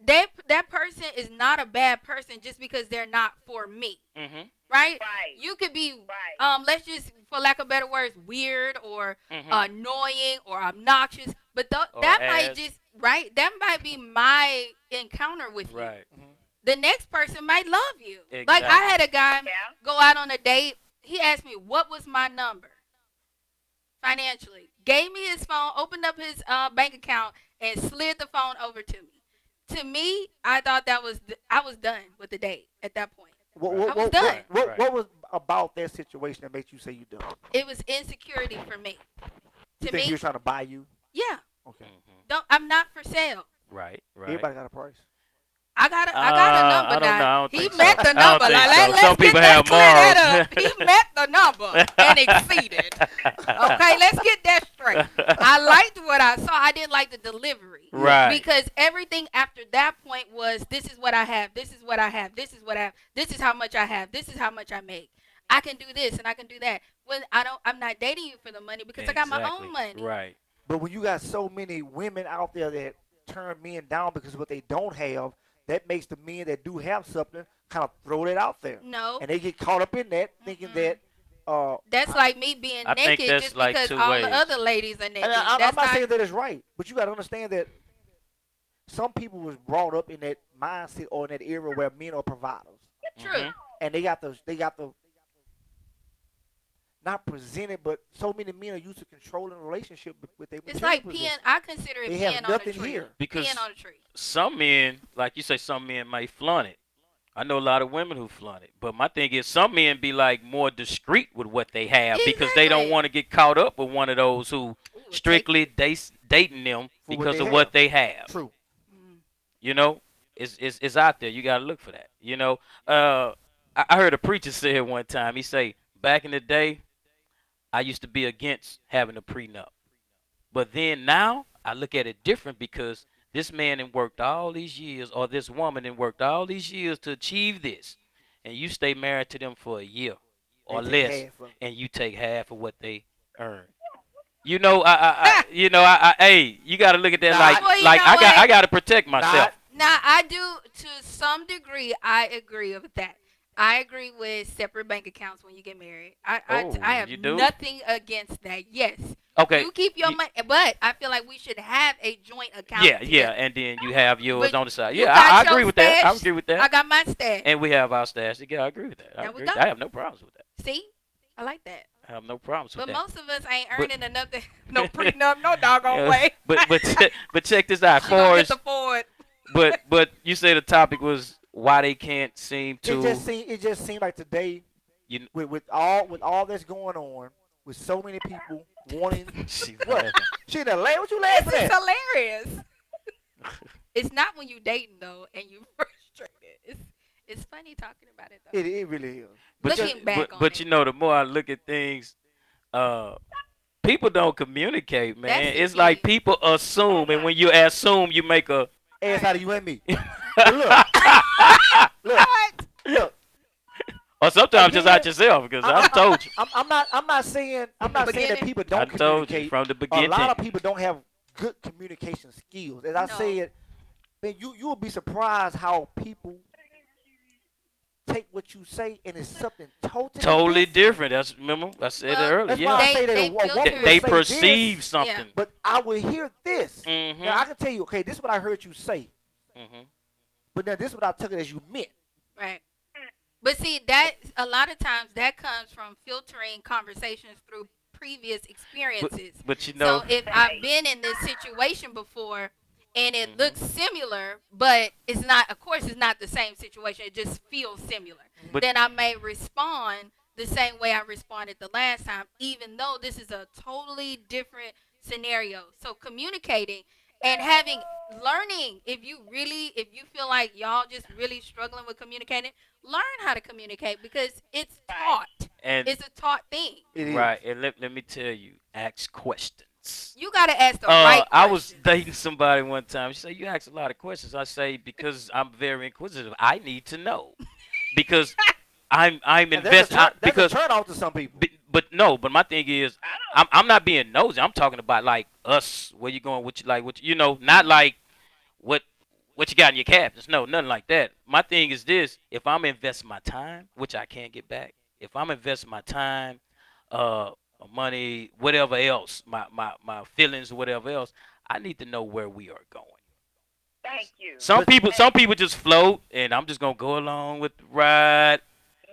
That person is not a bad person just because they're not for me, Mm-hmm. right? Right. You could be, Right. let's just, for lack of better words, weird or Mhm. annoying or obnoxious, but Or that might ass. just, right? That might be my encounter with you. Right. The next person might love you. Like Exactly. I had a guy Yeah. go out on a date. He asked me what was my number financially. Gave me his phone, opened up his bank account, and slid the phone over to me. To me, I thought that was I was done with the date at that point. I was done. What was about that situation that makes you say you done? It was insecurity for me. You To think me, he was trying to buy you? yeah. Okay. I'm not for sale. Right. Right. Everybody got a price. I got a number I don't now. know. I don't He think so. met the I don't number. think Like, so. let's Some get people that have clear that morals. up. He met the number and exceeded. Okay, let's get that straight. I liked what I saw. I didn't like the delivery. Right. Because everything after that point was, this is what I have. This is what I have. This is what I have. This is how much I have. This is how much I make. I can do this and I can do that. When I'm not dating you for the money because I got my own money. Right. But when you got so many women out there that turn men down because of what they don't have, that makes the men that do have something kind of throw that out there. No. And they get caught up in that, thinking that. That's like me being I think naked that's just like because two all ways. the other ladies are naked. And I'm That's not saying that it's right, but you got to understand that some people was brought up in that mindset or in that era where men are providers, true. and they got the not presented, but so many men are used to controlling a relationship with their It's material like position. peeing. I consider it They peeing have on a nothing tree. here. Because Peeing on a tree. some men, like you say, some men may flaunt it. I know a lot of women who flaunt it. But my thing is, some men be like more discreet with what they have because they don't Exactly. want to get caught up with one of those who strictly dating them For what because they of what have. they have. True. You know, it's out there. You got to look for that. You know, I heard a preacher say it one time. He say, back in the day, I used to be against having a prenup. But then now I look at it different because this man done worked all these years, or this woman done worked all these years to achieve this. And you stay married to them for a year or They take less, half of it. and you take half of what they earn. You know, hey, you got to look at that Well, you like know what? I got to protect myself. Now, I do, to some degree, I agree with that. I agree with separate bank accounts when you get married. I have you do? nothing against that. Yes. Okay. You keep your money, but I feel like we should have a joint account. Yeah, together. and then you have yours But on the side. you Yeah, got I your agree with that. I stash, agree with that. I got my stash. And we have our stash together. I agree with that. There we I go. have no problems with that. See? I like that. I have no problems with But that. most of us ain't But- earning enough to, no prenup, no doggone way. but check this out. She Far gonna as, get the Ford. but you say the topic was why they can't seem to. It just seemed like today, You- with all that's going on, with so many people wanting. She What? laughing. She in the lane? What you laughing This is at? hilarious. It's not when you dating though and you frustrated. It's funny talking about it though. It really is. But Looking you, back but, on but it. you know, the more I look at things, people don't communicate, man. That's the It's like key. people assume, and when you assume, you make a. Ass out of you and me. But look, look, look. Or sometimes just out yourself, because I've told you. I'm not saying that people I don't told you communicate. from the A beginning. lot of people don't have good communication skills. As I said, man, you will be surprised how people take what you say and it's something totally different. That's, remember I said it earlier. That's why I say that a woman will they say perceive this, something. but I will hear this. Mm-hmm. Now I can tell you, okay, this is what I heard you say. Mm-hmm. But now this is what I took it as you meant. Right. But see, that a lot of times that comes from filtering conversations through previous experiences. But you know, so if I've been in this situation before and it looks similar, but it's not, of course, it's not the same situation. It just feels similar. But then I may respond the same way I responded the last time, even though this is a totally different scenario. So communicating and learning, if you feel like y'all just really struggling with communicating, learn how to communicate because it's taught. And it's a taught thing. Right. And let me tell you, ask questions. You got to ask the right questions. I was dating somebody one time. She said, you ask a lot of questions. I say, because I'm very inquisitive. I need to know. Because I'm invested. That's a turn off to some people. But my thing is, I'm not being nosy. I'm talking about like us. Where you going? What you like? What you know? Not like what you got in your cabinets. No, nothing like that. My thing is this: if I'm investing my time, which I can't get back, if I'm investing my time, money, whatever else, my feelings, whatever else, I need to know where we are going. Thank you. Some people just float, and I'm just gonna go along with the ride.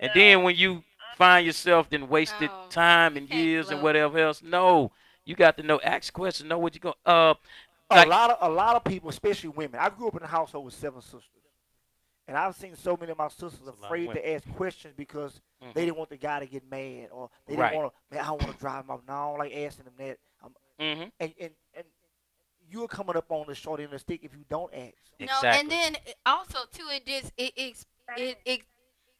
And then when you find yourself then wasted time and years and whatever else, no, you got to know, ask questions, know what you're going. A lot of people, especially women. I grew up in a household with 7 sisters, and I've seen so many of my sisters afraid to ask questions because they didn't want the guy to get mad, or they didn't want to. Man, I don't want to drive him off. No, I don't like asking them that. And you're coming up on the short end of the stick if you don't ask. No, and then also too,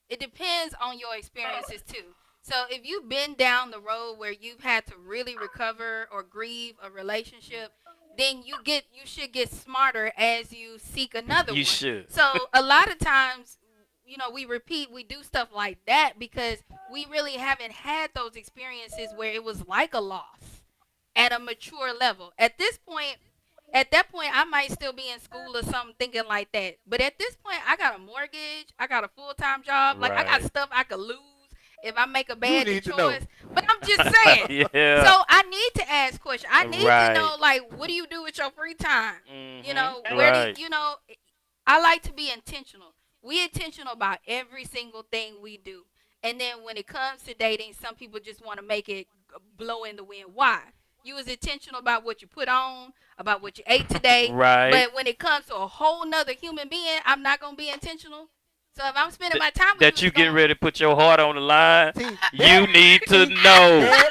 it depends on your experiences too. So if you've been down the road where you've had to really recover or grieve a relationship, then you should get smarter as you seek another one. You should. So a lot of times, we do stuff like that because we really haven't had those experiences where it was like a loss at a mature level. At that point, I might still be in school or something thinking like that. But at this point, I got a mortgage. I got a full-time job. Like, I got stuff I could lose if I make a bad choice. But I'm just saying. Yeah. So I need to ask questions. I need to know, like, what do you do with your free time? Where do I like to be intentional. We intentional about every single thing we do. And then when it comes to dating, some people just want to make it blow in the wind. Why? You was intentional about what you put on, about what you ate today. Right. But when it comes to a whole nother human being, I'm not going to be intentional. So if I'm spending my time with that you getting ready to put your heart on the line, you need to know.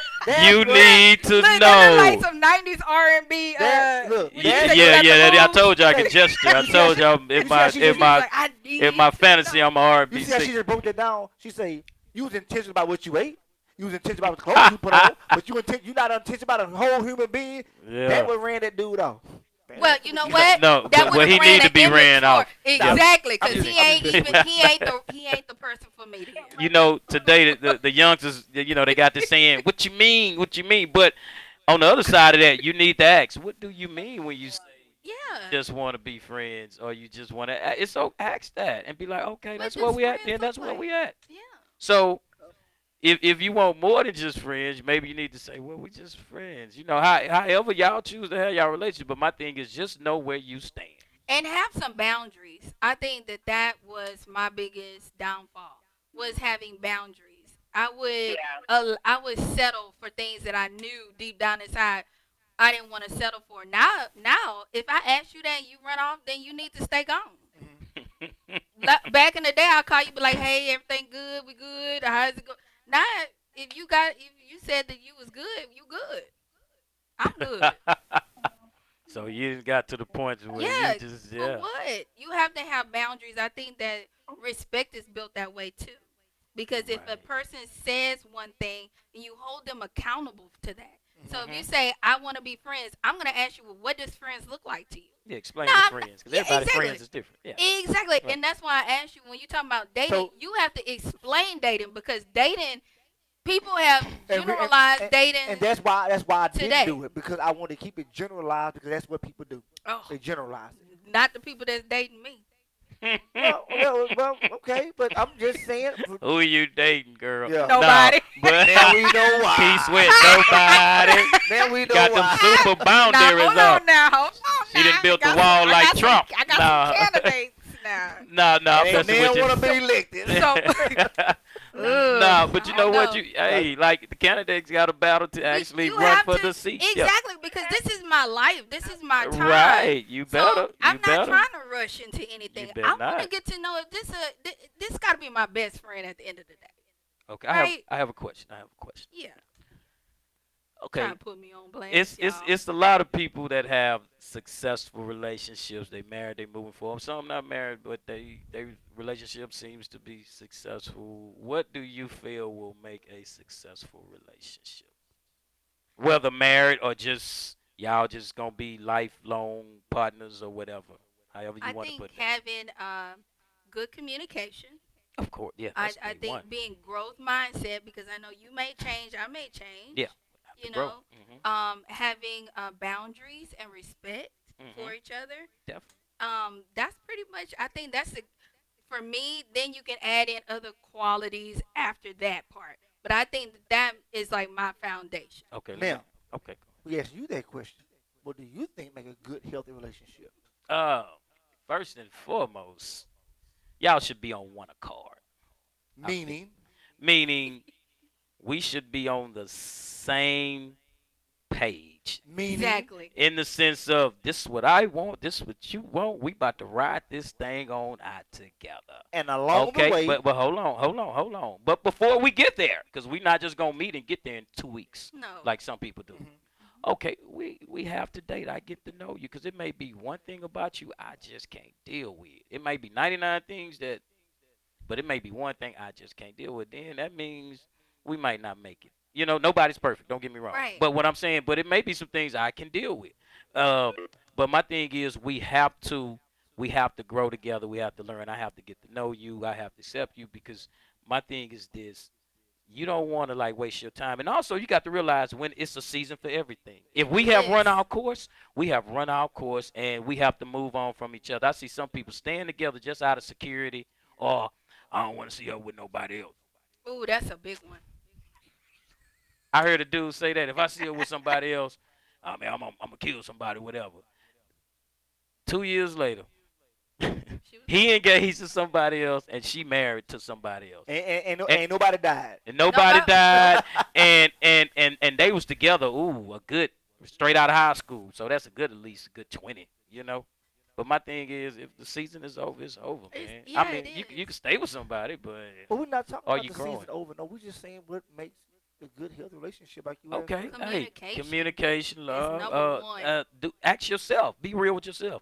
You need to know. Like some 90s R&B. I told you I could gesture. I told you in my fantasy I'm an R&B singer. You see singer. how she just broke that down? She say you was intentional about what you ate. You was intentional about the clothes you put on, but you not intentional about a whole human being. Yeah. That what ran that dude off. Well, you know what? No, but he need to be ran off. Exactly, because he ain't the person for me to hear. Today the youngsters, they got this saying, "What you mean? What you mean?" But on the other side of that, you need to ask, "What do you mean when you say you just want to be friends, or you just want to?" It's so ask that and be like, "Okay, that's where we at. Then that's where we at." Yeah. So. If you want more than just friends, maybe you need to say, well, we just friends. However y'all choose to have y'all relationship. But my thing is just know where you stand. And have some boundaries. I think that was my biggest downfall, was having boundaries. I would settle for things that I knew deep down inside I didn't want to settle for. Now, if I ask you that and you run off, then you need to stay gone. Back in the day, I'll call you, be like, hey, everything good? We good? How's it go? Now, if you said that you was good, you good. I'm good. So you got to the point where you just For what? You have to have boundaries. I think that respect is built that way too. Because if a person says one thing and you hold them accountable to that. So if you say I want to be friends, I'm gonna ask you, well, what does friends look like to you? Yeah, explain Nah, the I'm not- friends, because yeah, everybody's exactly. friends is different. Yeah. Exactly, Right. and that's why I asked you when you talking about dating, So- you have to explain dating because dating, people have And we- generalized dating. And that's why I today. didn't do it, because I want to keep it generalized, because that's what people do. Oh, They generalize it. not the people that's dating me. Well, okay, but I'm just saying. Who are you dating, girl? Yeah. Nobody. No, but Now we know why. Keith Sweat, nobody. Now we know Got why. them super boundaries hold up. on now, hold on She done now. built I the got wall some- I like got some- Trump. I got Nah. some candidates now. No, I'm And messing man with you. want to be elected. No, but you know I what? know. Hey, like the candidates got a battle to actually You run have for to- the seat. Yeah. Exactly, because this is my life. This is my time. Right, you better. So I'm you not better. trying to rush into anything. better I want to not. get to know if this got to be my best friend at the end of the day. Okay, Right. I have a question. Yeah. Okay, Trying to put me on blast. it's a lot of people that have successful relationships. They married, they moving forward. Some not married, but their relationship seems to be successful. What do you feel will make a successful relationship? Whether married or just y'all just gonna be lifelong partners or whatever, however you I want to think put it. having good communication. Of course, yeah. I That's big think one. being growth mindset, because I know you may change, I may change. Yeah. You Grow. know, Mhm. having boundaries and respect for each other. Definitely. That's pretty much. I think that's for me. Then you can add in other qualities after that part. But I think that is like my foundation. Okay. Now, Okay. we asked you that question. What do you think make a good, healthy relationship? First and foremost, y'all should be on one accord. Meaning, we should be on the same page. Exactly. In the sense of, this is what I want, this is what you want. We about to ride this thing on out together. And along the way, but hold on. But before we get there, because we're not just gonna meet and get there in 2 weeks, No. like some people do. Okay, we have to date. I get to know you, because it may be one thing about you I just can't deal with. It may be 99 things but it may be one thing I just can't deal with. Then that means we might not make it. You know, nobody's perfect. Don't get me wrong. Right. But what I'm saying, but it may be some things I can deal with. But my thing is, we have to grow together. We have to learn. I have to get to know you. I have to accept you, because my thing is this: you don't want to like waste your time. And also, you got to realize when it's a season for everything. If we have run our course, we have run our course, and we have to move on from each other. I see some people staying together just out of security, or I don't want to see her with nobody else. Ooh, that's a big one. I heard a dude say that if I see her with somebody else, I mean, I'm gonna kill somebody, whatever. 2 years later, he engaged to somebody else, and she married to somebody else. and nobody died. And nobody died, and they was together. Ooh, a good straight out of high school. So that's at least a good 20, you know. But my thing is, if the season is over, it's over, man. Yeah, I mean, you can stay with somebody, but we're not talking are about you the growing? season over. No, we're just saying what makes a good, healthy relationship, like you Okay, asked. hey, communication, love. number one. Ask yourself. Be real with yourself.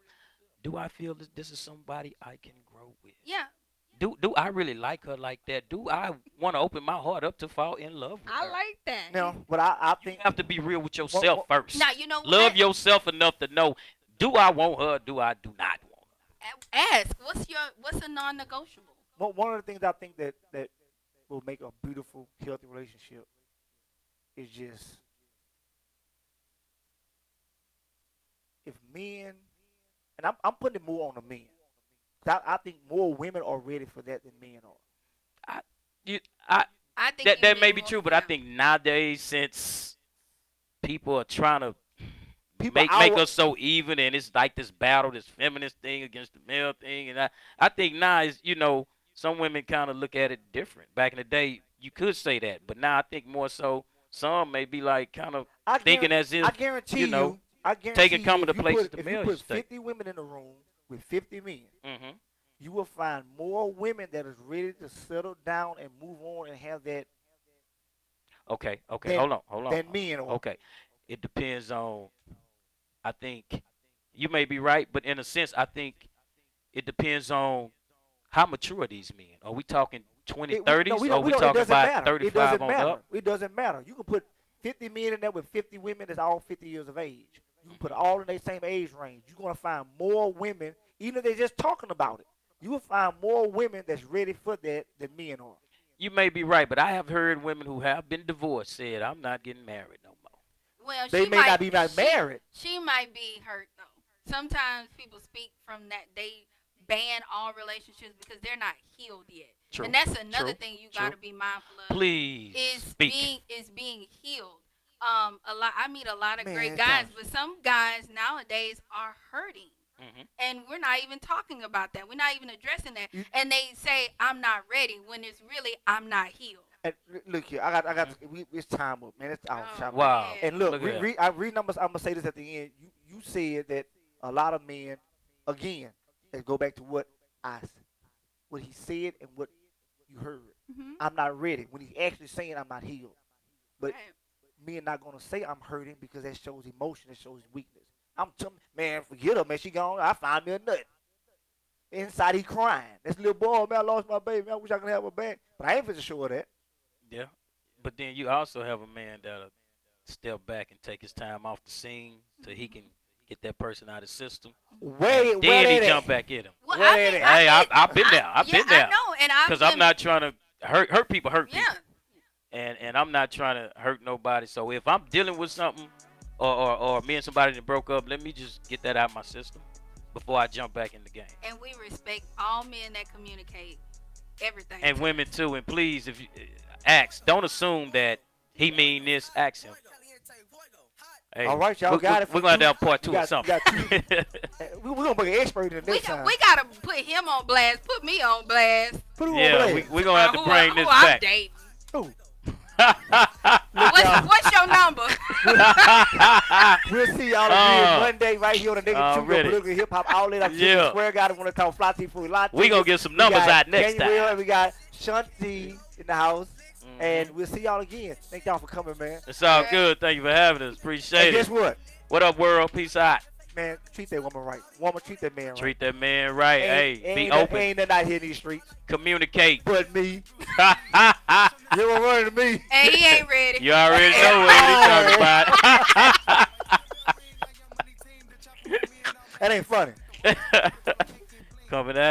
Do I feel that this is somebody I can grow with? Yeah. Do I really like her like that? Do I want to open my heart up to fall in love with her? I like that. No, but I think You have to be real with yourself first. Now, you know what? Love yourself enough to know, do I want her or do I do not want her? Ask, what's a non-negotiable? one of the things I think that will make a beautiful, healthy relationship is just if men, and I'm putting it more on the men. I think more women are ready for that than men are. I think That may be true, but I think nowadays, since people are trying to make us so even, and it's like this battle, this feminist thing against the male thing, and I think now is, you know, some women kind of look at it different. Back in the day, you could say that, but now I think more so some may be like kind of thinking as if, I guarantee you know, I guarantee taking common you, the places the if you male put used to take. 50 women in a room with 50 men, Mm-hmm. you will find more women that is ready to settle down and move on and have that. Okay, than- hold on. than men are. Okay, it depends on. I think you may be right, but in a sense, I think it depends on how mature are these men. Are we talking 20, 30s, or are we talking about 35 on up? It doesn't matter. You can put 50 men in there with 50 women that's all 50 years of age. You put all in their same age range. You're going to find more women, even if they're just talking about it. You will find more women that's ready for that than men are. You may be right, but I have heard women who have been divorced said, I'm not getting married no more. Well, They she may not be married. She might be hurt though. Sometimes people speak from that they ban all relationships because they're not healed yet. True. And that's another True. thing you got to be mindful of. Please speak. being healed. I meet a lot of Man, great guys, but some guys nowadays are hurting. And we're not even talking about that. We're not even addressing that. And they say, I'm not ready, when it's really, I'm not healed. And look here, it's time up, man. It's out. Wow. And look, Look at read numbers. I'm gonna say this at the end. You said that a lot of men, again, let's go back to what he said and what you heard. I'm not ready. When he's actually saying I'm not healed, but men not gonna say I'm hurting because that shows emotion. That shows weakness. I'm telling man, forget her, man. She gone. I found me a nut. Inside he crying. This little boy, man, I lost my baby. Man, I wish I could have her back, but I ain't for sure of that. Yeah. But then you also have a man that'll step back and take his time off the scene so he can get that person out of the system. Then he jump back at him. Well, I've been there. I've been there. I know, and because I'm not trying to hurt people. Hurt Yeah. people. And I'm not trying to hurt nobody. So if I'm dealing with something, or me and somebody that broke up, let me just get that out of my system before I jump back in the game. And we respect all men that communicate everything. And women too. And please, if you ask, don't assume that he mean this. Ask him. Hey, all right, y'all got it. We're gonna have part two or something. We're gonna bring an expert in the next time. We gotta put him on blast. Put me on blast. Put him on blast. We're gonna have to bring this I'm back. dating. Who? What's your number? We'll see y'all again Monday right here on the Nigga Political Hip Hop Outlet. I'm Square Guy. I want to talk Fly T Food. We're going to get some numbers out next time. And we got Shunte in the house. And we'll see y'all again. Thank y'all for coming, man. It's all good. Thank you for having us. Appreciate it. And guess what? What up, world? Peace out. Man, treat that woman right. Woman, treat that man right. Treat that man right. Hey, be open. Ain't nothing out here in these streets. Communicate. But me. You don't run to me. Hey, he ain't ready. You already know what he's talking about. That ain't funny. Coming at